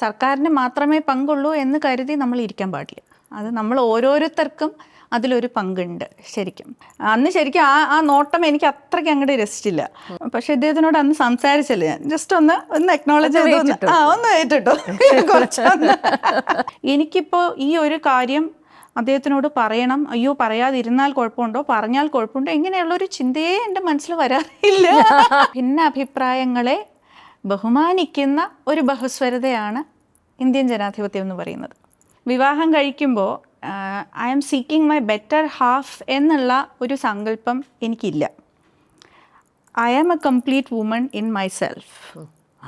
സർക്കാരിന് മാത്രമേ പങ്കുള്ളൂ എന്ന് കരുതി നമ്മൾ ഇരിക്കാൻ പാടില്ല. അത് നമ്മൾ ഓരോരുത്തർക്കും അതിലൊരു പങ്കുണ്ട് ശരിക്കും. അന്ന് ശരിക്കും ആ നോട്ടം എനിക്ക് അത്രയ്ക്ക് അങ്ങോട്ട് രസിച്ചില്ല. പക്ഷെ ഇദ്ദേഹത്തിനോട് അന്ന് സംസാരിച്ചില്ല. ഞാൻ ജസ്റ്റ് ഒന്ന് അക്നോളജ് ചെയ്ത് ഒന്ന് ഏറ്റിട്ടോ കുറച്ചൊന്ന്. എനിക്കിപ്പോൾ ഈ ഒരു കാര്യം അദ്ദേഹത്തിനോട് പറയണം, അയ്യോ പറയാതിരുന്നാൽ കുഴപ്പമുണ്ടോ, പറഞ്ഞാൽ കുഴപ്പമുണ്ടോ, ഇങ്ങനെയുള്ളൊരു ചിന്തയെ എൻ്റെ മനസ്സിൽ വരാറില്ല. ഭിന്ന അഭിപ്രായങ്ങളെ ബഹുമാനിക്കുന്ന ഒരു ബഹുസ്വരതയാണ് ഇന്ത്യൻ ജനാധിപത്യം എന്ന് പറയുന്നത്. വിവാഹം കഴിക്കുമ്പോൾ I am seeking my better half എന്നുള്ള ഒരു സങ്കല്പം എനിക്കില്ല. I am a complete woman in myself.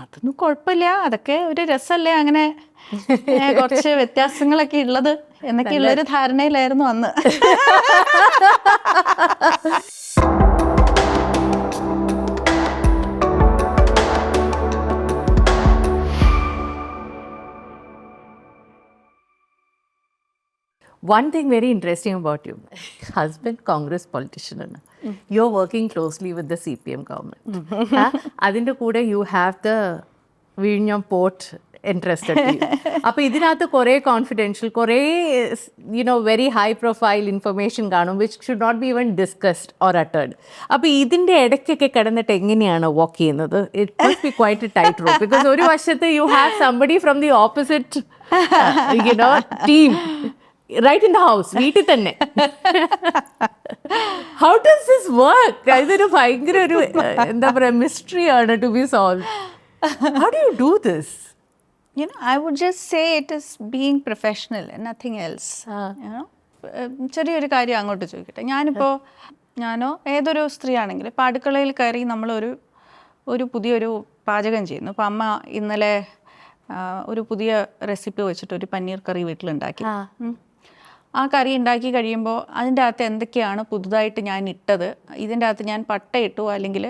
അതൊന്നും കുഴപ്പമില്ല, അതൊക്കെ ഒരു രസമല്ലേ, അങ്ങനെ കുറച്ച് വ്യത്യാസങ്ങളൊക്കെ ഉള്ളത് എന്നൊക്കെയുള്ളൊരു ധാരണയിലായിരുന്നു അന്ന്. One thing very interesting about you, husband Congress politician ആണ്. You're working closely with the CPM government. അതിൻ്റെ കൂടെ you have the വിഴിഞ്ഞം port interested. അപ്പോൾ ഇതിനകത്ത് കുറേ കോൺഫിഡൻഷ്യൽ, കുറേ വെരി ഹൈ പ്രൊഫൈൽ ഇൻഫർമേഷൻ കാണും which should not be even discussed or uttered. അപ്പോൾ ഇതിൻ്റെ ഇടയ്ക്കൊക്കെ കിടന്നിട്ട് എങ്ങനെയാണ് വർക്ക് ചെയ്യുന്നത്? It must be quite a tightrope because ഒരു വശത്ത് you have somebody from the opposite team right in the house, വീട്ടിൽ തന്നെ. How does this work? ഇതൊരു ഭയങ്കര ഒരു എന്താ പറയുക മിസ്റ്ററി ആണ് to be solve. How do you do this? I would just say it is being professional and nothing else. ചെറിയൊരു കാര്യം അങ്ങോട്ട് ചോദിക്കട്ടെ. ഞാനോ ഏതൊരു സ്ത്രീ ആണെങ്കിലും ഇപ്പോൾ അടുക്കളയിൽ കയറി നമ്മളൊരു പുതിയൊരു പാചകം ചെയ്യുന്നു. ഇപ്പോൾ അമ്മ ഇന്നലെ ഒരു പുതിയ റെസിപ്പി വെച്ചിട്ട് ഒരു പനീർ കറി വീട്ടിലുണ്ടാക്കി. ആ കറി ഉണ്ടാക്കി കഴിയുമ്പോൾ അതിൻ്റെ അകത്ത് എന്തൊക്കെയാണ് പുതുതായിട്ട് ഞാൻ ഇട്ടത്, ഇതിൻ്റെ അകത്ത് ഞാൻ പട്ട ഇട്ടു, അല്ലെങ്കിൽ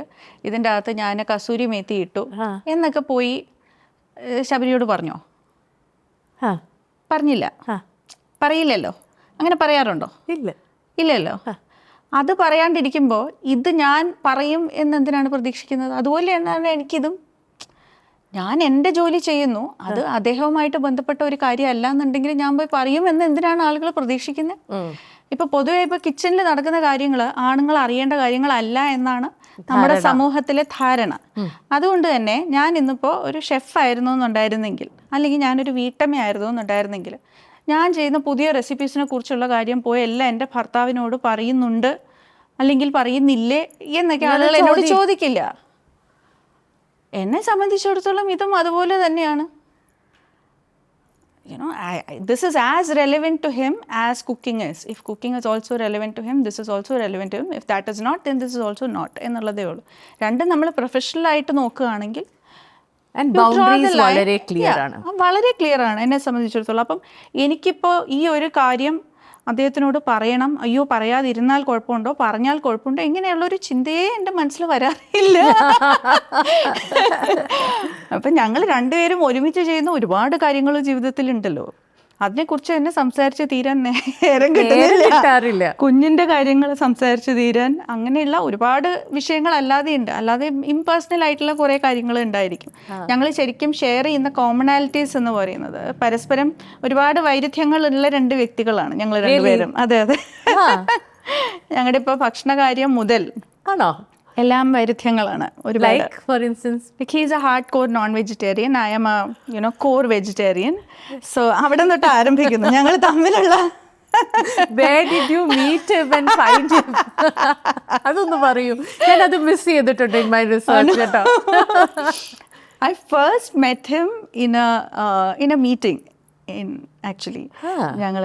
ഇതിൻ്റെ അകത്ത് ഞാൻ കസൂരി മേത്തി ഇട്ടു എന്നൊക്കെ പോയി ശബരിയോട് പറഞ്ഞോ? പറഞ്ഞില്ല, പറയില്ലല്ലോ. അങ്ങനെ പറയാറുണ്ടോ? ഇല്ലല്ലോ. അത് പറയാണ്ടിരിക്കുമ്പോൾ ഇത് ഞാൻ പറയും എന്നെന്തിനാണ് പ്രതീക്ഷിക്കുന്നത്? അതുപോലെ തന്നെയാണ് എനിക്കിതും. ഞാൻ എൻ്റെ ജോലി ചെയ്യുന്നു, അത് അദ്ദേഹവുമായിട്ട് ബന്ധപ്പെട്ട ഒരു കാര്യമല്ല എന്നുണ്ടെങ്കിൽ ഞാൻ പോയി പറയും എന്ന് എന്തിനാണ് ആളുകൾ പ്രതീക്ഷിക്കുന്നത്? ഇപ്പോൾ പൊതുവെ ഇപ്പോൾ കിച്ചണിൽ നടക്കുന്ന കാര്യങ്ങൾ ആണുങ്ങൾ അറിയേണ്ട കാര്യങ്ങളല്ല എന്നാണ് നമ്മുടെ സമൂഹത്തിലെ ധാരണ. അതുകൊണ്ട് തന്നെ ഞാൻ ഇന്നിപ്പോൾ ഒരു ഷെഫായിരുന്നു എന്നുണ്ടായിരുന്നെങ്കിൽ, അല്ലെങ്കിൽ ഞാനൊരു വീട്ടമ്മയായിരുന്നു എന്നുണ്ടായിരുന്നെങ്കിൽ, ഞാൻ ചെയ്യുന്ന പുതിയ റെസിപ്പീസിനെ കുറിച്ചുള്ള കാര്യം പോയി എല്ലാം എൻ്റെ ഭർത്താവിനോട് പറയുന്നുണ്ട് അല്ലെങ്കിൽ പറയുന്നില്ലേ എന്നൊക്കെ ആളുകൾ എന്നോട് ചോദിക്കില്ല. എന്നെ സംബന്ധിച്ചിടത്തോളം ഇതും അതുപോലെ തന്നെയാണ്. This is as relevant to him as cooking is. If cooking is also relevant to him, this is also relevant to him. If that is not, then this is also not എന്നുള്ളതേ ഉള്ളൂ. രണ്ടും നമ്മൾ professional ആയിട്ട് നോക്കുകയാണെങ്കിൽ വളരെ clear ആണ് എന്നെ സംബന്ധിച്ചിടത്തോളം. അപ്പം എനിക്കിപ്പോൾ ഈ ഒരു കാര്യം അദ്ദേഹത്തിനോട് പറയണം, അയ്യോ പറയാതിരുന്നാൽ കുഴപ്പമുണ്ടോ, പറഞ്ഞാൽ കുഴപ്പമുണ്ടോ, ഇങ്ങനെയുള്ളൊരു ചിന്തയെ എൻ്റെ മനസ്സിൽ വരാറില്ല. അപ്പം ഞങ്ങൾ രണ്ടുപേരും ഒരുമിച്ച് ചെയ്യുന്ന ഒരുപാട് കാര്യങ്ങൾ ജീവിതത്തിലുണ്ടല്ലോ. അതിനെക്കുറിച്ച് തന്നെ സംസാരിച്ച് തീരാൻ നേരം കിട്ടാറില്ല. കുഞ്ഞിൻ്റെ കാര്യങ്ങൾ സംസാരിച്ച് തീരാൻ, അങ്ങനെയുള്ള ഒരുപാട് വിഷയങ്ങൾ അല്ലാതെ ഇംപേഴ്സണൽ ആയിട്ടുള്ള കുറേ കാര്യങ്ങൾ ഉണ്ടായിരിക്കും. ഞങ്ങൾ ശരിക്കും ഷെയർ ചെയ്യുന്ന കോമണാലിറ്റീസ് എന്ന് പറയുന്നത് പരസ്പരം ഒരുപാട് വൈരുദ്ധ്യങ്ങളുള്ള രണ്ട് വ്യക്തികളാണ് ഞങ്ങൾ രണ്ടുപേരും. അതെ. ഞങ്ങളുടെ ഇപ്പോൾ ഭക്ഷണകാര്യം മുതൽ എല്ലാം വൈരുദ്ധ്യങ്ങളാണ്. For instance, he is a hard core non vegetarian, I'm a core vegetarian. So അവിടെ തൊട്ട് ആരംഭിക്കുന്നു ഞങ്ങൾ തമ്മിലുള്ള. Where did you meet him and find him? അതൊന്ന് പറയൂ, ഞാനത് മിസ് ചെയ്തിട്ടുണ്ട് in my research. I first met him in a meeting actually. ഞങ്ങൾ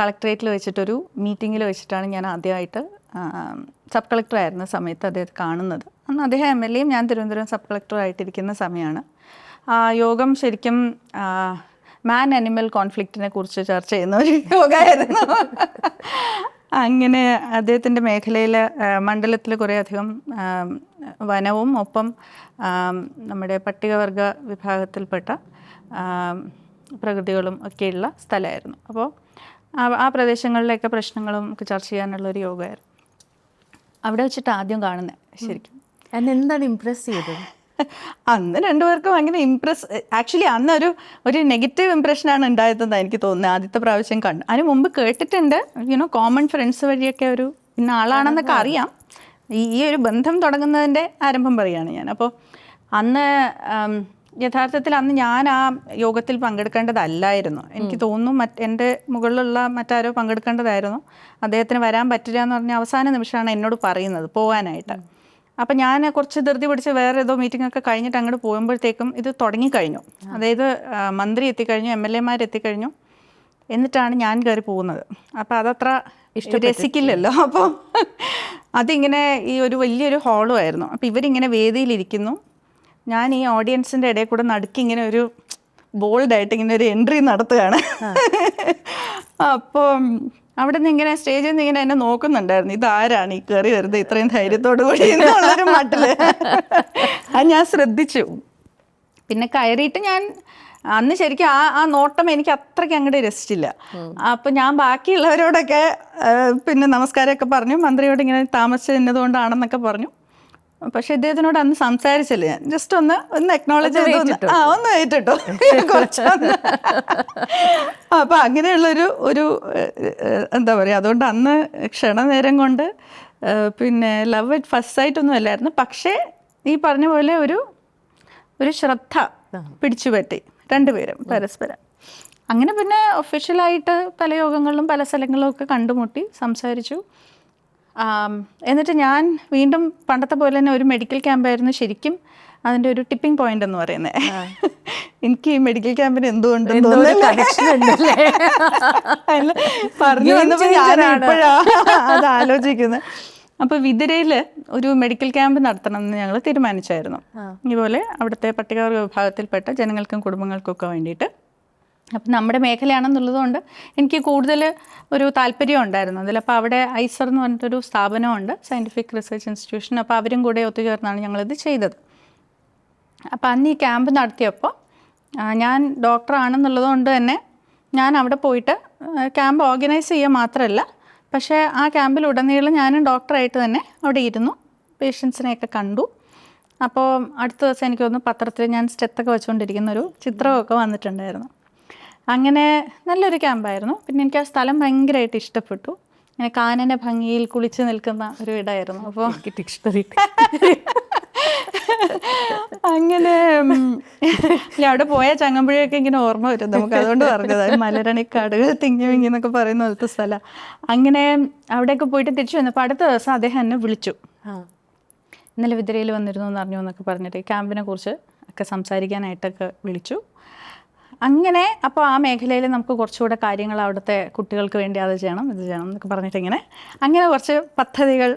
കളക്ടറേറ്റിൽ വെച്ചിട്ടൊരു മീറ്റിങ്ങിൽ വെച്ചിട്ടാണ് ഞാൻ ആദ്യമായിട്ട് സബ് കളക്ടർ ആയിരുന്ന സമയത്ത് അദ്ദേഹത്തെ കാണുന്നത്. അന്ന് അദ്ദേഹം MLA യും ഞാൻ തിരുവനന്തപുരം സബ് കളക്ടറായിട്ടിരിക്കുന്ന സമയമാണ്. യോഗം ശരിക്കും മാൻ അനിമൽ കോൺഫ്ലിക്റ്റിനെ കുറിച്ച് ചർച്ച ചെയ്യുന്ന ഒരു യോഗമായിരുന്നു. അങ്ങനെ അദ്ദേഹത്തിൻ്റെ മേഖലയിൽ മണ്ഡലത്തിൽ കുറേ അധികം വനവും ഒപ്പം നമ്മുടെ പട്ടികവർഗ വിഭാഗത്തിൽപ്പെട്ട പ്രകൃതികളും ഒക്കെയുള്ള സ്ഥലമായിരുന്നു. അപ്പോൾ ആ പ്രദേശങ്ങളിലൊക്കെ പ്രശ്നങ്ങളും ഒക്കെ ചർച്ച ചെയ്യാനുള്ളൊരു യോഗമായിരുന്നു. അവിടെ വെച്ചിട്ട് ആദ്യം കാണുന്നത് ശരിക്കും. എന്താണ് ഇംപ്രസ് ചെയ്തത്? അന്ന് രണ്ടുപേർക്കും അങ്ങനെ ആക്ച്വലി അന്ന് ഒരു നെഗറ്റീവ് ഇംപ്രഷനാണ് ഉണ്ടായതെന്ന് എനിക്ക് തോന്നുന്നത് ആദ്യത്തെ പ്രാവശ്യം കണ്ടു. അതിന് മുമ്പ് കേട്ടിട്ടുണ്ട്, കോമൺ ഫ്രണ്ട്സ് വഴിയൊക്കെ ഒരു ഇന്ന ആളാണെന്നൊക്കെ അറിയാം. ഈ ഒരു ബന്ധം തുടങ്ങുന്നതിൻ്റെ ആരംഭം പറയുകയാണ് ഞാൻ. അപ്പോൾ അന്ന് യഥാർത്ഥത്തിൽ അന്ന് ഞാൻ ആ യോഗത്തിൽ പങ്കെടുക്കേണ്ടതല്ലായിരുന്നു. എനിക്ക് തോന്നുന്നു എൻ്റെ മുകളിലുള്ള മറ്റാരോ പങ്കെടുക്കേണ്ടതായിരുന്നു. അദ്ദേഹത്തിന് വരാൻ പറ്റില്ല എന്ന് പറഞ്ഞ അവസാന നിമിഷമാണ് എന്നോട് പറയുന്നത് പോകാനായിട്ട്. അപ്പം ഞാൻ കുറച്ച് ധൃതി പിടിച്ച് വേറെ ഏതോ മീറ്റിംഗ് ഒക്കെ കഴിഞ്ഞിട്ട് അങ്ങോട്ട് പോകുമ്പോഴത്തേക്കും ഇത് തുടങ്ങിക്കഴിഞ്ഞു. അതായത് മന്ത്രി എത്തിക്കഴിഞ്ഞു, MLA എത്തിക്കഴിഞ്ഞു, എന്നിട്ടാണ് ഞാൻ കയറി പോകുന്നത്. അപ്പം അതത്ര രസിക്കില്ലല്ലോ. അപ്പോൾ അതിങ്ങനെ ഈ ഒരു വലിയൊരു ഹാളും ആയിരുന്നു. അപ്പം ഇവരിങ്ങനെ വേദിയിലിരിക്കുന്നു, ഞാൻ ഈ ഓഡിയൻസിൻ്റെ ഇടയിൽ കൂടെ നടുക്കി ഇങ്ങനെ ഒരു ബോൾഡായിട്ട് ഇങ്ങനെ ഒരു എൻട്രി നടത്തുകയാണ്. അപ്പം അവിടെ നിന്ന് ഇങ്ങനെ സ്റ്റേജിൽ നിന്ന് ഇങ്ങനെ എന്നെ നോക്കുന്നുണ്ടായിരുന്നു, ഇതാരാണ് ഈ കയറി വരുന്നത് ഇത്രയും ധൈര്യത്തോടു കൂടി എന്നുള്ളൊരു മട്ടില്. അത് ഞാൻ ശ്രദ്ധിച്ചു. പിന്നെ കയറിയിട്ട് ഞാൻ അന്ന് ശരിക്കും ആ നോട്ടം എനിക്ക് അത്രയ്ക്ക് അങ്ങോട്ട് രസിച്ചില്ല. അപ്പം ഞാൻ ബാക്കിയുള്ളവരോടൊക്കെ പിന്നെ നമസ്കാരമൊക്കെ പറഞ്ഞു, മന്ത്രിയോട് ഇങ്ങനെ താമസിച്ചതുകൊണ്ടാണെന്നൊക്കെ പറഞ്ഞു. പക്ഷെ ഇദ്ദേഹത്തിനോട് അന്ന് സംസാരിച്ചില്ല. ഞാൻ ജസ്റ്റ് ഒന്ന് എക്നോളജ് ചെയ്തു, ഒന്ന് ഏറ്റിട്ടു കുറച്ചൊന്ന്. അപ്പം അങ്ങനെയുള്ളൊരു എന്താ പറയുക, അതുകൊണ്ട് അന്ന് ക്ഷണനേരം കൊണ്ട് പിന്നെ ലവ് അറ്റ് ഫസ്റ്റ് സൈറ്റ് ഒന്നും അല്ലായിരുന്നു. പക്ഷേ ഈ പറഞ്ഞ പോലെ ഒരു ശ്രദ്ധ പിടിച്ചുപറ്റി രണ്ടുപേരും പരസ്പരം. അങ്ങനെ പിന്നെ ഒഫീഷ്യലായിട്ട് പല യോഗങ്ങളിലും പല സ്ഥലങ്ങളിലും ഒക്കെ കണ്ടുമുട്ടി സംസാരിച്ചു. എന്നിട്ട് ഞാൻ വീണ്ടും പണ്ടത്തെ പോലെ തന്നെ ഒരു മെഡിക്കൽ ക്യാമ്പായിരുന്നു ശരിക്കും അതിൻ്റെ ഒരു ടിപ്പിംഗ് പോയിന്റ് എന്ന് പറയുന്നത്. എനിക്ക് ഈ മെഡിക്കൽ ക്യാമ്പിന് എന്തുകൊണ്ടെന്ന് പറഞ്ഞു വന്നപ്പോൾ ഞാനിപ്പോഴാണ് അത് ആലോചിക്കുന്നത്. അപ്പോൾ വിതുരയിൽ ഒരു മെഡിക്കൽ ക്യാമ്പ് നടത്തണം എന്ന് ഞങ്ങൾ തീരുമാനിച്ചായിരുന്നു. ഇതുപോലെ അവിടുത്തെ പട്ടികവർഗ വിഭാഗത്തിൽപ്പെട്ട ജനങ്ങൾക്കും കുടുംബങ്ങൾക്കും ഒക്കെ വേണ്ടിയിട്ട്. അപ്പം നമ്മുടെ മേഖലയാണെന്നുള്ളതുകൊണ്ട് എനിക്ക് കൂടുതൽ ഒരു താല്പര്യം ഉണ്ടായിരുന്നു അതിൽ. അപ്പോൾ അവിടെ ഐസർ എന്ന് പറഞ്ഞിട്ടൊരു സ്ഥാപനമുണ്ട്, സയൻറ്റിഫിക് റിസർച്ച് ഇൻസ്റ്റിറ്റ്യൂഷൻ. അപ്പോൾ അവരും കൂടെ ഒത്തുചേർന്നാണ് ഞങ്ങളിത് ചെയ്തത്. അപ്പോൾ അന്ന് ഈ ക്യാമ്പ് നടത്തിയപ്പോൾ ഞാൻ ഡോക്ടറാണെന്നുള്ളത് കൊണ്ട് തന്നെ ഞാൻ അവിടെ പോയിട്ട് ക്യാമ്പ് ഓർഗനൈസ് ചെയ്യുക മാത്രമല്ല, പക്ഷേ ആ ക്യാമ്പിലുടനീളം ഞാനും ഡോക്ടറായിട്ട് തന്നെ അവിടെ ഇരുന്നു, പേഷ്യൻസിനെയൊക്കെ കണ്ടു. അപ്പോൾ അടുത്ത ദിവസം എനിക്ക് തോന്നുന്നു പത്രത്തിൽ ഞാൻ സ്റ്റെത്തൊക്കെ വെച്ചുകൊണ്ടിരിക്കുന്നൊരു ചിത്രമൊക്കെ വന്നിട്ടുണ്ടായിരുന്നു. അങ്ങനെ നല്ലൊരു ക്യാമ്പായിരുന്നു. പിന്നെ എനിക്ക് ആ സ്ഥലം ഭയങ്കരമായിട്ട് ഇഷ്ടപ്പെട്ടു. ഇങ്ങനെ കാനന ഭംഗിയിൽ കുളിച്ച് നിൽക്കുന്ന ഒരു ഇടമായിരുന്നു. അപ്പോൾ അങ്ങനെ അവിടെ പോയ ചങ്ങമ്പുഴയൊക്കെ ഇങ്ങനെ ഓർമ്മ വരും നമുക്ക്. അതുകൊണ്ട് പറഞ്ഞത് മലരണിക്കാടുകൾ തിങ്ങി വിങ്ങി എന്നൊക്കെ പറയുന്ന പോലത്തെ സ്ഥലം. അങ്ങനെ അവിടെയൊക്കെ പോയിട്ട് തിരിച്ചു വന്നപ്പോൾ അടുത്ത ദിവസം അദ്ദേഹം എന്നെ വിളിച്ചു. ഇന്നലെ വിതുരയിൽ വന്നിരുന്നു എന്ന് അറിഞ്ഞു എന്നൊക്കെ പറഞ്ഞിട്ട് ക്യാമ്പിനെ കുറിച്ച് ഒക്കെ സംസാരിക്കാനായിട്ടൊക്കെ വിളിച്ചു. അങ്ങനെ അപ്പോൾ ആ മേഖലയിൽ നമുക്ക് കുറച്ചുകൂടെ കാര്യങ്ങൾ അവിടുത്തെ കുട്ടികൾക്ക് വേണ്ടി അത് ചെയ്യണം ഇത് ചെയ്യണം എന്നൊക്കെ പറഞ്ഞിട്ട് അങ്ങനെ കുറച്ച് പദ്ധതികൾ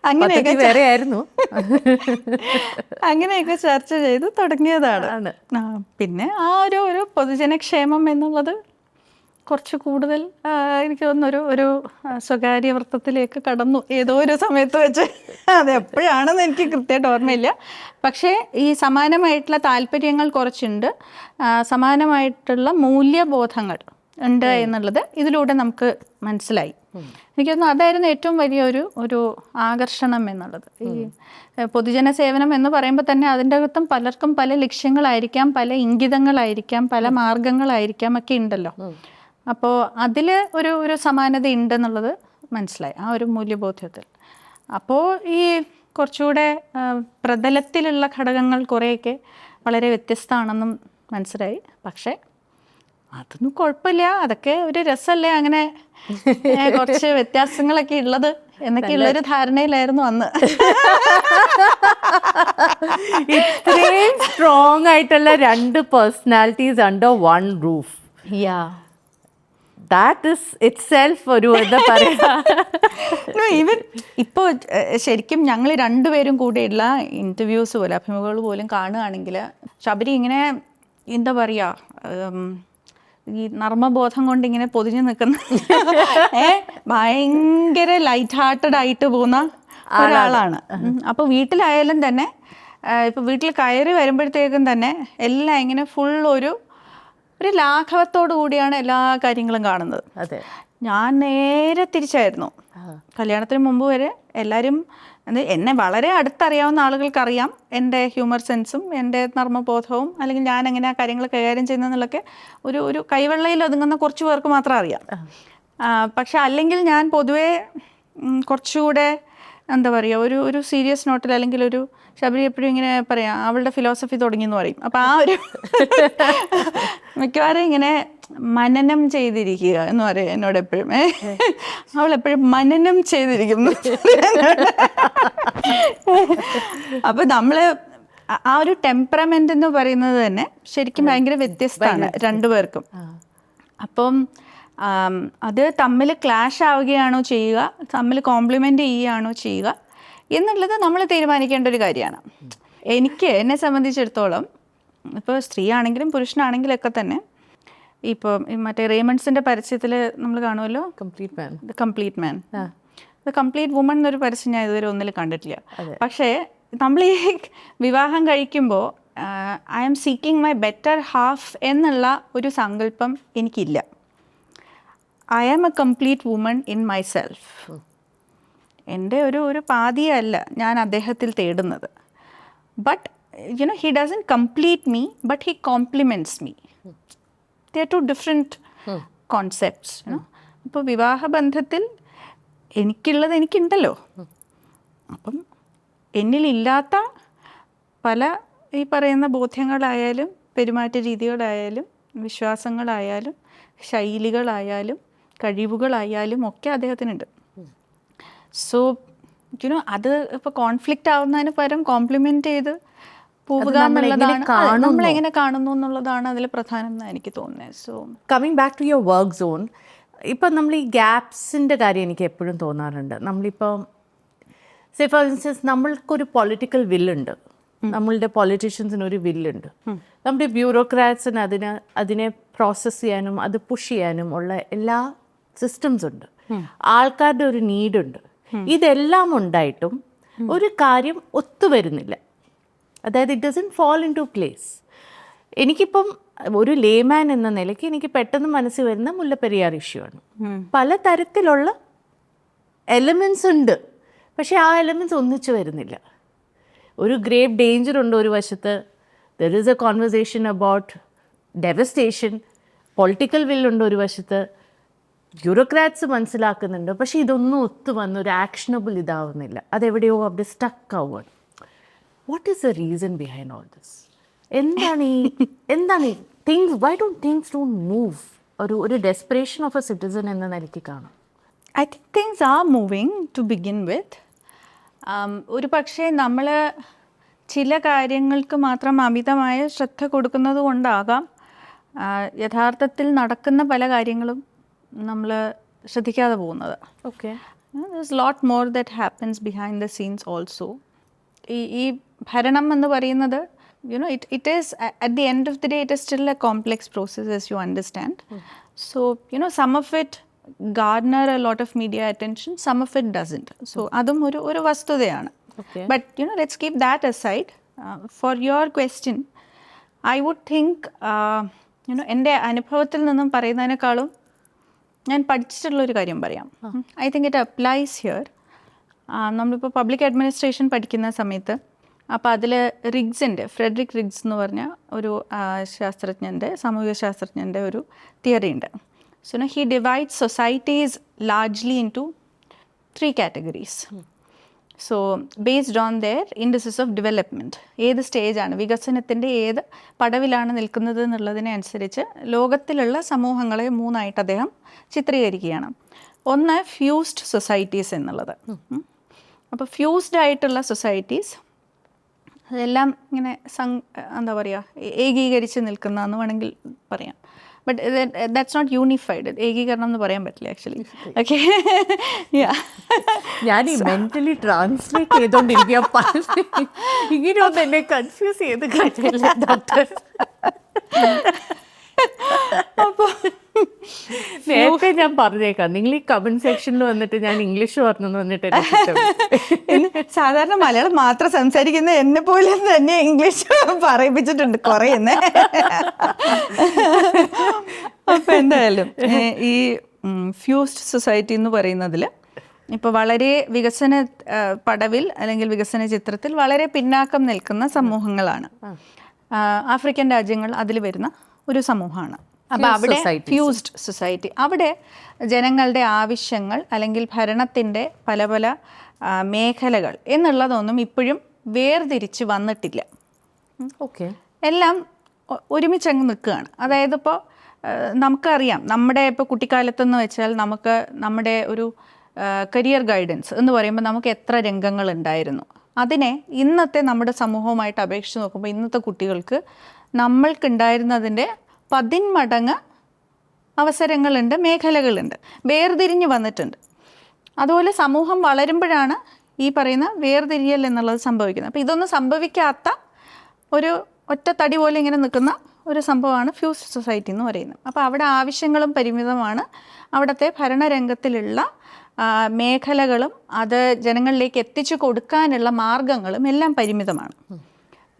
അങ്ങനെയൊക്കെ വേറെയായിരുന്നു അങ്ങനെയൊക്കെ ചർച്ച ചെയ്ത് തുടങ്ങിയതാണ്. പിന്നെ ആ ഒരു പൊതുജനക്ഷേമം എന്നുള്ളത് കുറച്ച് കൂടുതൽ എനിക്ക് തോന്നുന്നു ഒരു സ്വകാര്യ വൃത്തത്തിലേക്ക് കടന്നു ഏതോ ഒരു സമയത്ത് വെച്ച്. അതെപ്പോഴാണെന്ന് എനിക്ക് കൃത്യമായിട്ട് ഓർമ്മയില്ല. പക്ഷേ ഈ സമാനമായിട്ടുള്ള താല്പര്യങ്ങൾ കുറച്ചുണ്ട്, സമാനമായിട്ടുള്ള മൂല്യബോധങ്ങൾ ഉണ്ട് എന്നുള്ളത് ഇതിലൂടെ നമുക്ക് മനസ്സിലായി. എനിക്ക് തോന്നുന്നു അതായിരുന്നു ഏറ്റവും വലിയ ഒരു ആകർഷണം എന്നുള്ളത്. ഈ പൊതുജന സേവനം എന്ന് പറയുമ്പോൾ തന്നെ അതിൻ്റെ അകത്തും പലർക്കും പല ലക്ഷ്യങ്ങളായിരിക്കാം, പല ഇംഗിതങ്ങളായിരിക്കാം, പല മാർഗങ്ങളായിരിക്കാം ഒക്കെ ഉണ്ടല്ലോ. അപ്പോൾ അതിൽ ഒരു സമാനത ഉണ്ടെന്നുള്ളത് മനസ്സിലായി ആ ഒരു മൂല്യബോധത്തിൽ. അപ്പോൾ ഈ കുറച്ചുകൂടെ പ്രതലത്തിലുള്ള ഘടകങ്ങൾ കുറേയൊക്കെ വളരെ വ്യത്യസ്തമാണെന്നും മനസ്സിലായി. പക്ഷേ അതൊന്നും കുഴപ്പമില്ല, അതൊക്കെ ഒരു രസമല്ലേ അങ്ങനെ കുറച്ച് വ്യത്യാസങ്ങളൊക്കെ ഉള്ളത് എന്നൊക്കെയുള്ളൊരു ധാരണയിലായിരുന്നു അന്ന്. ഇത്രയും സ്ട്രോങ് ആയിട്ടുള്ള രണ്ട് personalities under one roof. That is itself ഒരു എന്താ പറയുക. ഈവൻ ഇപ്പോൾ ശരിക്കും ഞങ്ങൾ രണ്ടുപേരും കൂടെയുള്ള ഇൻ്റർവ്യൂസ് പോലും അഭിമുഖങ്ങൾ പോലും കാണുകയാണെങ്കിൽ ശബരി ഇങ്ങനെ എന്താ പറയുക ഈ നർമ്മബോധം കൊണ്ട് ഇങ്ങനെ പൊതിഞ്ഞു നിൽക്കുന്ന ഭയങ്കര ലൈറ്റ് ഹാർട്ടഡ് ആയിട്ട് പോകുന്ന ഒരാളാണ്. അപ്പോൾ വീട്ടിലായാലും തന്നെ ഇപ്പോൾ വീട്ടിൽ കയറി വരുമ്പോഴത്തേക്കും തന്നെ എല്ലാം ഇങ്ങനെ ഫുൾ ഒരു ലാഘവത്തോടു കൂടിയാണ് എല്ലാ കാര്യങ്ങളും കാണുന്നത്. അതെ, ഞാൻ നേരെ തിരിച്ചായിരുന്നു. കല്യാണത്തിന് മുമ്പ് വരെ എല്ലാവരും എന്നെ വളരെ അടുത്തറിയാവുന്ന ആളുകൾക്കറിയാം എൻ്റെ ഹ്യൂമർ സെൻസും എൻ്റെ നർമ്മബോധവും, അല്ലെങ്കിൽ ഞാൻ എങ്ങനെ ആ കാര്യങ്ങൾ കൈകാര്യം ചെയ്യുന്നതെന്നുള്ളതൊക്കെ ഒരു കൈവെള്ളയിൽ ഒതുങ്ങുന്ന കുറച്ച് പേർക്ക് മാത്രം അറിയാം. പക്ഷെ അല്ലെങ്കിൽ ഞാൻ പൊതുവേ കുറച്ചുകൂടെ എന്താ പറയുക, ഒരു സീരിയസ് നോട്ടിൽ, അല്ലെങ്കിൽ ഒരു ശബരി എപ്പോഴും ഇങ്ങനെ പറയാം അവളുടെ ഫിലോസഫി തുടങ്ങി എന്ന് പറയും. അപ്പം ആ ഒരു മിക്കവാറും ഇങ്ങനെ മനനം ചെയ്തിരിക്കുക എന്ന് പറയും എന്നോട് എപ്പോഴും. അവളെപ്പോഴും മനനം ചെയ്തിരിക്കുന്നു. അപ്പം നമ്മൾ ആ ഒരു ടെമ്പറമെൻ്റ് എന്ന് പറയുന്നത് തന്നെ ശരിക്കും ഭയങ്കര വ്യത്യസ്തമാണ് രണ്ടുപേർക്കും. അപ്പം അത് തമ്മിൽ ക്ലാഷ് ആവുകയാണോ ചെയ്യുക, തമ്മിൽ കോംപ്ലിമെൻ്റ് ചെയ്യുകയാണോ ചെയ്യുക എന്നുള്ളത് നമ്മൾ തീരുമാനിക്കേണ്ട ഒരു കാര്യമാണ്. എന്നെ സംബന്ധിച്ചിടത്തോളം, ഇപ്പോൾ സ്ത്രീ ആണെങ്കിലും പുരുഷനാണെങ്കിലൊക്കെ തന്നെ, ഇപ്പോൾ മറ്റേ റേമണ്ട്സിൻ്റെ പരസ്യത്തിൽ നമ്മൾ കാണുമല്ലോ, കംപ്ലീറ്റ് മാൻ, കംപ്ലീറ്റ് വുമൺ എന്നൊരു പരസ്യം ഞാൻ ഇതുവരെ ഒന്നിൽ കണ്ടിട്ടില്ല. പക്ഷേ നമ്മൾ ഈ വിവാഹം കഴിക്കുമ്പോൾ I am seeking my better half എന്നുള്ള ഒരു സങ്കല്പം എനിക്കില്ല. I am a complete woman in myself. എൻ്റെ ഒരു പാതിയല്ല ഞാൻ അദ്ദേഹത്തിൽ തേടുന്നത്. But he doesn't complete me, but he complements me. They are two different concepts. ഇപ്പോൾ വിവാഹബന്ധത്തിൽ എനിക്കുള്ളത് എനിക്കുണ്ടല്ലോ. അപ്പം എന്നിലില്ലാത്ത പല ഈ പറയുന്ന ബോധ്യങ്ങളായാലും പെരുമാറ്റ രീതികളായാലും വിശ്വാസങ്ങളായാലും ശൈലികളായാലും കഴിവുകളായാലും ഒക്കെ അദ്ദേഹത്തിനുണ്ട്. സോ അത് ഇപ്പോൾ കോൺഫ്ലിക്റ്റ് ആവുന്നതിന് പകരം കോംപ്ലിമെൻ്റ് ചെയ്ത് പോവുക എന്നുള്ളതാണ്, നമ്മളെങ്ങനെ കാണുന്നു എന്നുള്ളതാണ് അതിൽ പ്രധാനം എന്നാണ് എനിക്ക് തോന്നുന്നത്. So coming back to your work zone, ഇപ്പം നമ്മൾ ഈ ഗ്യാപ്സിൻ്റെ കാര്യം എനിക്ക് എപ്പോഴും തോന്നാറുണ്ട്. നമ്മളിപ്പോൾ സേ ഫോർ ഇൻസ്റ്റൻസ് നമ്മൾക്കൊരു പൊളിറ്റിക്കൽ വില്ലുണ്ട്, നമ്മളുടെ പൊളിറ്റീഷ്യൻസിന് ഒരു വില്ലുണ്ട്, നമ്മുടെ ബ്യൂറോക്രാറ്റ്സിന് അതിനെ പ്രോസസ്സ് ചെയ്യാനും അത് പുഷ് ചെയ്യാനും ഉള്ള എല്ലാ സിസ്റ്റംസ് ഉണ്ട്, ആൾക്കാരുടെ ഒരു നീഡുണ്ട്. ഇതെല്ലാം ഉണ്ടായിട്ടും ഒരു കാര്യം ഒത്തുവരുന്നില്ല. അതായത് it doesn't fall into place. എനിക്കിപ്പം ഒരു ലേമാൻ എന്ന നിലയ്ക്ക് എനിക്ക് പെട്ടെന്ന് മനസ്സിൽ വരുന്ന മുല്ലപ്പെരിയാർ ഇഷ്യൂ ആണ്. പല തരത്തിലുള്ള എലമെൻറ്റ്സ് ഉണ്ട്, പക്ഷേ ആ എലമെൻറ്റ്സ് ഒന്നിച്ചു വരുന്നില്ല. ഒരു ഗ്രേവ് ഡേഞ്ചർ ഉണ്ട് ഒരു വശത്ത്, there is a conversation about devastation, political വില്ലുണ്ട് ഒരു വശത്ത്, ബ്യൂറോക്രാറ്റ്സ് മനസ്സിലാക്കുന്നുണ്ട്, പക്ഷേ ഇതൊന്നും ഒത്തു വന്ന് ഒരു ആക്ഷനബിൾ ഇതാവുന്നില്ല. അതെവിടെയോ അവിടെ സ്റ്റക്ക് ആവുകയാണ്. What is the reason behind all this? എന്താണ് ഈ things, why don't things don't move? ഒരു ഡെസ്പറേഷൻ ഓഫ് എ സിറ്റിസൺ എന്ന നിലയ്ക്ക് കാണാം. I think things are moving to begin with. ഒരു പക്ഷേ നമ്മൾ ചില കാര്യങ്ങൾക്ക് മാത്രം അമിതമായ ശ്രദ്ധ കൊടുക്കുന്നത് കൊണ്ടാകാം യഥാർത്ഥത്തിൽ നടക്കുന്ന പല കാര്യങ്ങളും നമ്മൾ ശ്രദ്ധിക്കാതെ പോകുന്നത്. Okay, there's lot more that happens behind the scenes also. ഈ ഭരണം എന്ന് പറയുന്നത് it is at the end of the day it is still a complex process, as you understand. So some of it garner a lot of media attention, some of it doesn't. So അതും ഒരു വസ്തുതയാണ്. But let's keep that aside. For your question, I would think എൻ്റെ അനുഭവത്തിൽ നിന്നും പറയുന്നതിനേക്കാളും ഞാൻ പഠിച്ചിട്ടുള്ളൊരു കാര്യം പറയാം. I think it applies here. നമ്മളിപ്പോൾ പബ്ലിക് അഡ്മിനിസ്ട്രേഷൻ പഠിക്കുന്ന സമയത്ത് അപ്പോൾ അതിൽ ഫ്രെഡറിക് റിഗ്സ് എന്ന് പറഞ്ഞ ഒരു സാമൂഹിക ശാസ്ത്രജ്ഞൻ്റെ ഒരു തിയറി ഉണ്ട്. So he divides societies largely into 3 categories. So based on their indices of development, ഏത് സ്റ്റേജാണ് വികസനത്തിൻ്റെ ഏത് പടവിലാണ് നിൽക്കുന്നത് എന്നുള്ളതിനെ അനുസരിച്ച് ലോകത്തിലുള്ള സമൂഹങ്ങളെ 3 ആയിട്ട് അദ്ദേഹം ചിത്രീകരിക്കുകയാണ്. ഒന്ന് ഫ്യൂസ്ഡ് സൊസൈറ്റീസ് എന്നുള്ളത്. അപ്പോൾ ഫ്യൂസ്ഡ് ആയിട്ടുള്ള സൊസൈറ്റീസ് അതെല്ലാം ഇങ്ങനെ എന്താ പറയുക, ഏകീകരിച്ച് നിൽക്കുന്നതെന്ന് വേണമെങ്കിൽ പറയാം. But that's not unified. ഏകീകരണം എന്ന് പറയാൻ പറ്റില്ല ആക്ച്വലി. ഓക്കെ, ഞാൻ ഈ മെന്റലി ട്രാൻസ്ലേറ്റ് ചെയ്തോണ്ടിരിക്കുക. ഇങ്ങനെയൊന്നും എന്നെ കൺഫ്യൂസ് ചെയ്ത് കഴിഞ്ഞില്ല ഡോക്ടർ. അപ്പോൾ നേരത്തെ ഞാൻ പറഞ്ഞേക്കാം, നിങ്ങൾ ഈ കമന്റ് സെക്ഷനിൽ വന്നിട്ട് ഞാൻ ഇംഗ്ലീഷ് പറഞ്ഞു വന്നിട്ട് സാധാരണ മലയാളം മാത്രം സംസാരിക്കുന്ന എന്നെ പോലെ തന്നെ ഇംഗ്ലീഷ് പറയിപ്പിച്ചിട്ടുണ്ട് കുറേ. അപ്പം എന്തായാലും ഈ ഫ്യൂസ്ഡ് സൊസൈറ്റി എന്ന് പറയുന്നതിൽ ഇപ്പോൾ വളരെ വികസന പടവിൽ അല്ലെങ്കിൽ വികസന ചിത്രത്തിൽ വളരെ പിന്നാക്കം നിൽക്കുന്ന സമൂഹങ്ങളാണ്. ആഫ്രിക്കൻ രാജ്യങ്ങൾ അതിൽ വരുന്ന ഒരു സമൂഹമാണ്. അപ്പോൾ അവിടെ ഫ്യൂസ്ഡ് സൊസൈറ്റി, അവിടെ ജനങ്ങളുടെ ആവശ്യങ്ങൾ അല്ലെങ്കിൽ ഭരണത്തിൻ്റെ പല പല മേഖലകൾ എന്നുള്ളതൊന്നും ഇപ്പോഴും വേർതിരിച്ച് വന്നിട്ടില്ല. ഓക്കെ, എല്ലാം ഒരുമിച്ചങ്ങ് നിൽക്കുകയാണ്. അതായത് ഇപ്പോൾ നമുക്കറിയാം, നമ്മുടെ ഇപ്പോൾ കുട്ടിക്കാലത്തെന്ന് വെച്ചാൽ നമുക്ക് നമ്മുടെ ഒരു കരിയർ ഗൈഡൻസ് എന്ന് പറയുമ്പോൾ നമുക്ക് എത്ര രംഗങ്ങളുണ്ടായിരുന്നു. അതിനെ ഇന്നത്തെ നമ്മുടെ സമൂഹവുമായിട്ട് അപേക്ഷിച്ച് നോക്കുമ്പോൾ ഇന്നത്തെ കുട്ടികൾക്ക് നമ്മൾക്കുണ്ടായിരുന്നതിൻ്റെ 10 മടങ്ങ് അവസരങ്ങളുണ്ട്, മേഖലകളുണ്ട്, വേർതിരിഞ്ഞ് വന്നിട്ടുണ്ട്. അതുപോലെ സമൂഹം വളരുമ്പോഴാണ് ഈ പറയുന്ന വേർതിരിയൽ എന്നുള്ളത് സംഭവിക്കുന്നത്. അപ്പോൾ ഇതൊന്നും സംഭവിക്കാത്ത ഒരു ഒറ്റ തടി പോലെ ഇങ്ങനെ നിൽക്കുന്ന ഒരു സംഭവമാണ് ഫ്യൂസ്ഡ് സൊസൈറ്റി എന്ന് പറയുന്നത്. അപ്പോൾ അവിടെ ആവശ്യങ്ങളും പരിമിതമാണ്, അവിടുത്തെ ഭരണരംഗത്തിലുള്ള മേഖലകളും അത് ജനങ്ങളിലേക്ക് എത്തിച്ചു കൊടുക്കാനുള്ള മാർഗങ്ങളും എല്ലാം പരിമിതമാണ്.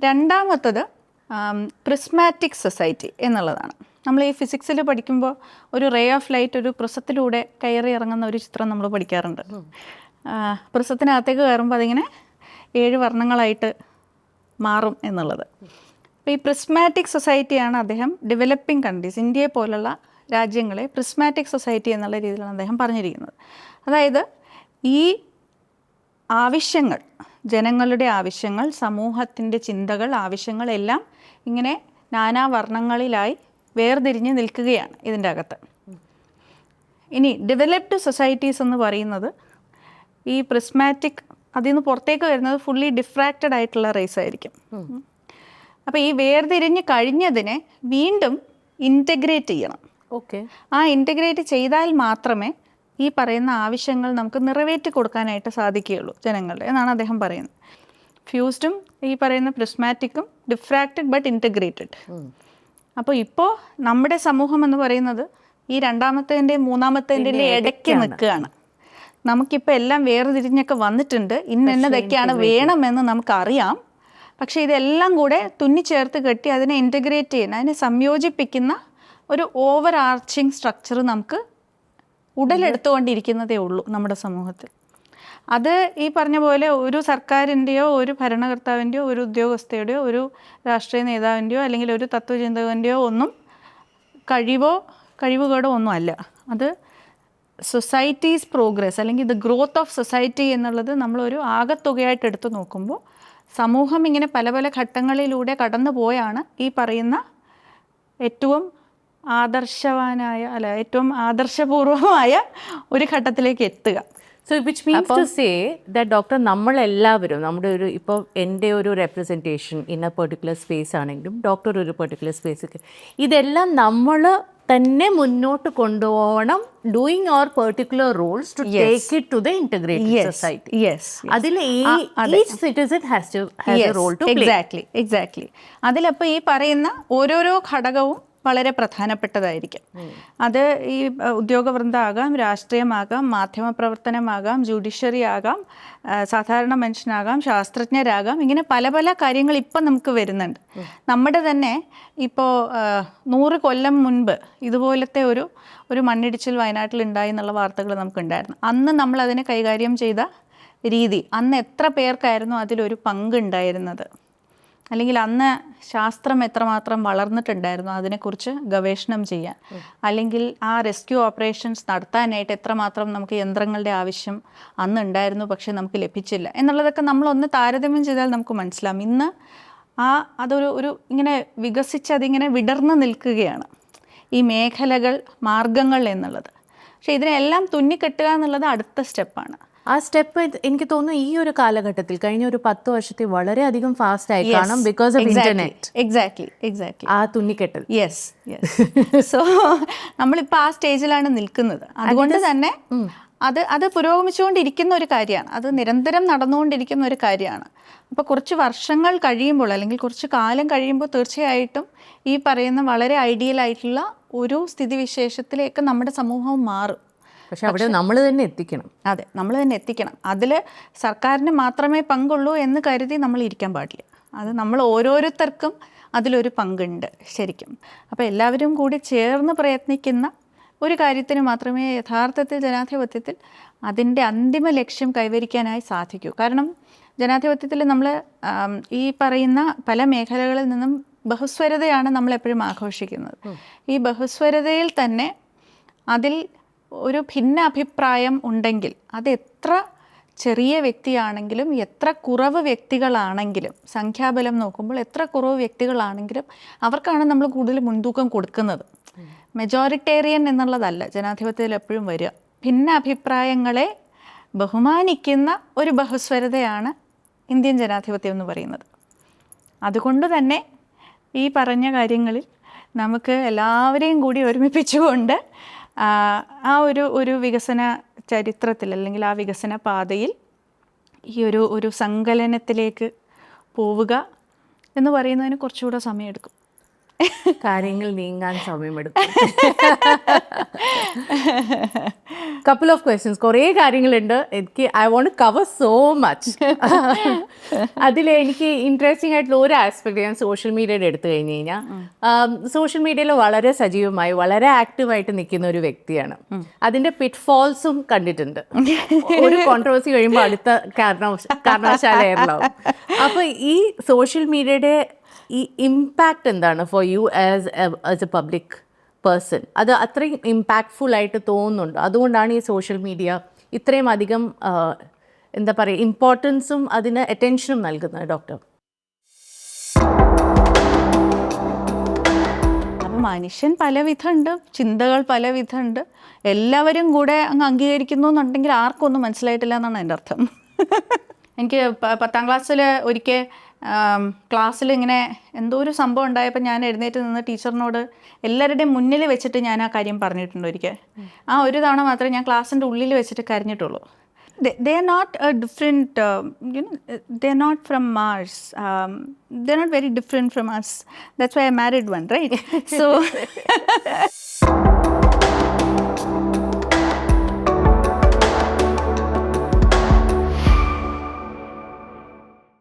രണ്ടാമത്തത് പ്രിസ്മാറ്റിക് സൊസൈറ്റി എന്നുള്ളതാണ്. നമ്മൾ ഈ ഫിസിക്സിൽ പഠിക്കുമ്പോൾ ഒരു റേ ഓഫ് ലൈറ്റ് ഒരു പ്രിസത്തിലൂടെ കയറി ഇറങ്ങുന്ന ഒരു ചിത്രം നമ്മൾ പഠിക്കാറുണ്ട്. പ്രിസത്തിനകത്തേക്ക് കയറുമ്പോൾ അതിങ്ങനെ 7 വർണ്ണങ്ങളായിട്ട് മാറും എന്നുള്ളത്. അപ്പോൾ ഈ പ്രിസ്മാറ്റിക് സൊസൈറ്റിയാണ് അദ്ദേഹം ഡെവലപ്പിംഗ് കൺട്രീസ്, ഇന്ത്യയെ പോലുള്ള രാജ്യങ്ങളെ പ്രിസ്മാറ്റിക് സൊസൈറ്റി എന്നുള്ള രീതിയിലാണ് അദ്ദേഹം പറഞ്ഞിരിക്കുന്നത്. അതായത് ഈ ആവശ്യങ്ങൾ, ജനങ്ങളുടെ ആവശ്യങ്ങൾ, സമൂഹത്തിൻ്റെ ചിന്തകൾ, ആവശ്യങ്ങളെല്ലാം ഇങ്ങനെ നാനാവർണ്ണങ്ങളിലായി വേർതിരിഞ്ഞ് നിൽക്കുകയാണ് ഇതിൻ്റെ അകത്ത്. ഇനി ഡെവലപ്ഡ് സൊസൈറ്റീസ് എന്ന് പറയുന്നത് ഈ പ്രിസ്മാറ്റിക് അതിൽ നിന്ന് പുറത്തേക്ക് വരുന്നത് ഫുള്ളി ഡിഫ്രാക്റ്റഡ് ആയിട്ടുള്ള റേസ് ആയിരിക്കും. അപ്പോൾ ഈ വേർതിരിഞ്ഞ് കഴിഞ്ഞതിനെ വീണ്ടും ഇൻറ്റഗ്രേറ്റ് ചെയ്യണം. ഓക്കെ, ആ ഇൻറ്റഗ്രേറ്റ് ചെയ്താൽ മാത്രമേ ഈ പറയുന്ന ആവശ്യങ്ങൾ നമുക്ക് നിറവേറ്റി കൊടുക്കാനായിട്ട് സാധിക്കുകയുള്ളൂ ജനങ്ങളുടെ എന്നാണ് അദ്ദേഹം പറയുന്നത്. ഫ്യൂസ്ഡും ഈ പറയുന്ന പ്രിസ്മാറ്റിക്കും ഡിഫ്രാക്റ്റഡ് ബട്ട് ഇൻറ്റഗ്രേറ്റഡ്. അപ്പോൾ ഇപ്പോൾ നമ്മുടെ സമൂഹം എന്ന് പറയുന്നത് ഈ രണ്ടാമത്തേൻ്റെയും മൂന്നാമത്തേൻ്റെയും ഇടയ്ക്ക് നിൽക്കുകയാണ്. നമുക്കിപ്പോൾ എല്ലാം വേർതിരിഞ്ഞൊക്കെ വന്നിട്ടുണ്ട്, ഇന്നതൊക്കെയാണ് വേണമെന്ന് നമുക്കറിയാം. പക്ഷേ ഇതെല്ലാം കൂടെ തുന്നിച്ചേർത്ത് കെട്ടി അതിനെ ഇൻറ്റഗ്രേറ്റ് ചെയ്യുന്ന, അതിനെ സംയോജിപ്പിക്കുന്ന ഒരു ഓവർ ആർച്ചിങ് സ്ട്രക്ചർ നമുക്ക് ഉടലെടുത്തുകൊണ്ടിരിക്കുന്നതേ ഉള്ളൂ നമ്മുടെ സമൂഹത്തിൽ. അത് ഈ പറഞ്ഞ പോലെ ഒരു സർക്കാരിൻ്റെയോ ഒരു ഭരണകർത്താവിൻ്റെയോ ഒരു ഉദ്യോഗസ്ഥയുടെയോ ഒരു രാഷ്ട്രീയ നേതാവിൻ്റെയോ അല്ലെങ്കിൽ ഒരു തത്വചിന്തകൻ്റെയോ ഒന്നും കഴിവുകേടോ ഒന്നും അല്ല. അത് സൊസൈറ്റീസ് പ്രോഗ്രസ് അല്ലെങ്കിൽ ദ ഗ്രോത്ത് ഓഫ് സൊസൈറ്റി എന്നുള്ളത് നമ്മളൊരു ആകത്തുകയായിട്ട് എടുത്തു നോക്കുമ്പോൾ സമൂഹം ഇങ്ങനെ പല പല ഘട്ടങ്ങളിലൂടെ കടന്നു പോയാണ് ഈ പറയുന്ന ഏറ്റവും ഏറ്റവും ആദർശപൂർവമായ ഒരു ഘട്ടത്തിലേക്ക് എത്തുക. So which means to say that doctor, നമ്മളെല്ലാവരും നമ്മുടെ ഒരു ഇപ്പോൾ എൻ്റെ ഒരു representation in a particular space ആണെങ്കിലും ഡോക്ടർ ഒരു പെർട്ടിക്കുലർ സ്പേസ്, ഇതെല്ലാം നമ്മൾ തന്നെ മുന്നോട്ട് കൊണ്ടുപോകണം, ഡൂയിങ് അവർ particular roles to take it to the integrated society. അതിൽ each citizen has a role to play. Exactly. അതിലപ്പോൾ ഈ പറയുന്ന ഓരോരോ ഘടകവും വളരെ പ്രധാനപ്പെട്ടതായിരിക്കും. അത് ഈ ഉദ്യോഗവൃന്ദമാകാം, രാഷ്ട്രീയമാകാം, മാധ്യമപ്രവർത്തനമാകാം, ജുഡീഷ്യറി ആകാം, സാധാരണ മനുഷ്യനാകാം, ശാസ്ത്രജ്ഞരാകാം, ഇങ്ങനെ പല പല കാര്യങ്ങൾ ഇപ്പം നമുക്ക് വരുന്നുണ്ട്. നമ്മുടെ തന്നെ ഇപ്പോൾ 100 കൊല്ലം മുൻപ് ഇതുപോലത്തെ ഒരു മണ്ണിടിച്ചിൽ വയനാട്ടിൽ ഉണ്ടായി എന്നുള്ള വാർത്തകൾ നമുക്കുണ്ടായിരുന്നു. അന്ന് നമ്മൾ അതിനെ കൈകാര്യം ചെയ്ത രീതി, അന്ന് എത്ര പേർക്കായിരുന്നു അതിലൊരു പങ്കുണ്ടായിരുന്നത്, അല്ലെങ്കിൽ അന്ന് ശാസ്ത്രം എത്രമാത്രം വളർന്നിട്ടുണ്ടായിരുന്നു അതിനെക്കുറിച്ച് ഗവേഷണം ചെയ്യാൻ, അല്ലെങ്കിൽ ആ റെസ്ക്യൂ ഓപ്പറേഷൻസ് നടത്താനായിട്ട് എത്രമാത്രം നമുക്ക് യന്ത്രങ്ങളുടെ ആവശ്യം അന്ന് ഉണ്ടായിരുന്നു പക്ഷേ നമുക്ക് ലഭിച്ചില്ല എന്നുള്ളതൊക്കെ നമ്മളൊന്ന് താരതമ്യം ചെയ്താൽ നമുക്ക് മനസ്സിലാവും. ഇന്ന് അതൊരു ഇങ്ങനെ അതിങ്ങനെ വിടർന്ന് നിൽക്കുകയാണ് ഈ മേഖലകൾ, മാർഗങ്ങൾ എന്നുള്ളത്. പക്ഷേ ഇതിനെല്ലാം തുന്നിക്കെട്ടുക എന്നുള്ളത് അടുത്ത സ്റ്റെപ്പാണ്. ആ സ്റ്റെപ്പ് എനിക്ക് തോന്നുന്നു ഈ ഒരു കാലഘട്ടത്തിൽ കഴിഞ്ഞ ഒരു 10 വർഷത്തിൽ വളരെയധികം ഫാസ്റ്റ് ആയി കാണാം, ബിക്കോസ് ഓഫ് ഇന്റർനെറ്റ്. എക്സാക്ട്ലി ആ തുന്നിക്കെട്ടൽ. യെസ്. സോ നമ്മളിപ്പോൾ ആ സ്റ്റേജിലാണ് നിൽക്കുന്നത്. അതുകൊണ്ട് തന്നെ അത് പുരോഗമിച്ചുകൊണ്ടിരിക്കുന്ന ഒരു കാര്യമാണ്, അത് നിരന്തരം നടന്നുകൊണ്ടിരിക്കുന്ന ഒരു കാര്യമാണ്. അപ്പോൾ കുറച്ച് വർഷങ്ങൾ കഴിയുമ്പോൾ അല്ലെങ്കിൽ കുറച്ച് കാലം കഴിയുമ്പോൾ തീർച്ചയായിട്ടും ഈ പറയുന്ന വളരെ ഐഡിയൽ ആയിട്ടുള്ള ഒരു സ്ഥിതിവിശേഷത്തിലേക്ക് നമ്മുടെ സമൂഹവും മാറും. പക്ഷെ അവിടെ നമ്മൾ തന്നെ എത്തിക്കണം. അതെ, നമ്മൾ തന്നെ എത്തിക്കണം. അതിൽ സർക്കാരിന് മാത്രമേ പങ്കുള്ളൂ എന്ന് കരുതി നമ്മൾ ഇരിക്കാൻ പാടില്ല. അത് നമ്മൾ ഓരോരുത്തർക്കും അതിലൊരു പങ്കുണ്ട് ശരിക്കും. അപ്പോൾ എല്ലാവരും കൂടി ചേർന്ന് പ്രയത്നിക്കുന്ന ഒരു കാര്യത്തിന് മാത്രമേ യഥാർത്ഥത്തിൽ ജനാധിപത്യത്തിൽ അതിൻ്റെ അന്തിമ ലക്ഷ്യം കൈവരിക്കാനായി സാധിക്കൂ. കാരണം ജനാധിപത്യത്തിൽ നമ്മൾ ഈ പറയുന്ന പല മേഖലകളിൽ നിന്നും ബഹുസ്വരതയാണ് നമ്മളെപ്പോഴും ആഘോഷിക്കുന്നത്. ഈ ബഹുസ്വരതയിൽ തന്നെ അതിൽ ഒരു ഭിന്ന അഭിപ്രായം ഉണ്ടെങ്കിൽ അത് എത്ര ചെറിയ വ്യക്തിയാണെങ്കിലും എത്ര കുറവ് വ്യക്തികളാണെങ്കിലും, സംഖ്യാബലം നോക്കുമ്പോൾ എത്ര കുറവ് വ്യക്തികളാണെങ്കിലും അവർക്കാണ് നമ്മൾ കൂടുതൽ മുൻതൂക്കം കൊടുക്കുന്നത്. മെജോറിറ്റേറിയൻ എന്നുള്ളതല്ല ജനാധിപത്യത്തിൽ എപ്പോഴും വരിക. ഭിന്ന അഭിപ്രായങ്ങളെ ബഹുമാനിക്കുന്ന ഒരു ബഹുസ്വരതയാണ് ഇന്ത്യൻ ജനാധിപത്യം എന്ന് പറയുന്നത്. അതുകൊണ്ട് തന്നെ ഈ പറഞ്ഞ കാര്യങ്ങളിൽ നമുക്ക് എല്ലാവരെയും കൂടി ഒരുമിപ്പിച്ചുകൊണ്ട് ആ ഒരു വികസന ചരിത്രത്തിൽ അല്ലെങ്കിൽ ആ വികസന പാതയിൽ ഈ ഒരു സങ്കലനത്തിലേക്ക് പോവുക എന്ന് പറയുന്നതിന് കുറച്ചുകൂടെ സമയമെടുക്കും. കാര്യങ്ങൾ നീങ്ങാൻ സമയമെടുക്കും. കപ്പിൾ ഓഫ് ക്വസ്റ്റ്യൻസ്, കുറേ കാര്യങ്ങളുണ്ട്. എനിക്ക് I want to cover so much. അതിൽ എനിക്ക് ഇൻട്രസ്റ്റിംഗ് ആയിട്ടുള്ള ഒരു ആസ്പെക്ട് ഞാൻ സോഷ്യൽ മീഡിയയുടെ എടുത്തു കഴിഞ്ഞ് കഴിഞ്ഞാൽ, സോഷ്യൽ മീഡിയയിൽ വളരെ സജീവമായി വളരെ ആക്റ്റീവായിട്ട് നിൽക്കുന്ന ഒരു വ്യക്തിയാണ്. അതിൻ്റെ പിറ്റ്ഫോൾസും കണ്ടിട്ടുണ്ട്. ഒരു കോൺട്രവേഴ്സി കഴിയുമ്പോൾ അടുത്ത കാരണവശാല എയർലാവും. അപ്പോൾ ഈ സോഷ്യൽ മീഡിയയുടെ ഈ ഇമ്പാക്റ്റ് എന്താണ് for you as A public person? അത് അത്രയും ഇമ്പാക്റ്റ്ഫുൾ ആയിട്ട് തോന്നുന്നുണ്ട്. അതുകൊണ്ടാണ് ഈ സോഷ്യൽ മീഡിയ ഇത്രയും അധികം എന്താ പറയുക ഇമ്പോർട്ടൻസും അതിന് അറ്റൻഷനും നൽകുന്നത് ഡോക്ടർ. അപ്പം മനുഷ്യൻ പലവിധമുണ്ട്, ചിന്തകൾ പലവിധമുണ്ട്. എല്ലാവരും കൂടെ അങ്ങ് അംഗീകരിക്കുന്നു എന്നുണ്ടെങ്കിൽ ആർക്കും ഒന്നും മനസ്സിലായിട്ടില്ല എന്നാണ് എൻ്റെ അർത്ഥം. എനിക്ക് 10ാം ക്ലാസ്സിൽ ഒരിക്കൽ ക്ലാസ്സിൽ ഇങ്ങനെ എന്തോ ഒരു സംഭവം ഉണ്ടായപ്പോൾ ഞാൻ എഴുന്നേറ്റ് നിന്ന് ടീച്ചറിനോട് എല്ലാവരുടെയും മുന്നിൽ വെച്ചിട്ട് ഞാൻ ആ കാര്യം പറഞ്ഞിട്ടുണ്ട് ഒരിക്കൽ. ആ ഒരു തവണ മാത്രമേ ഞാൻ ക്ലാസ്സിൻ്റെ ഉള്ളിൽ വെച്ചിട്ട് കരഞ്ഞിട്ടുള്ളൂ. they are not a different they are not from Mars, they are not very different from us. That's why I married one, right? So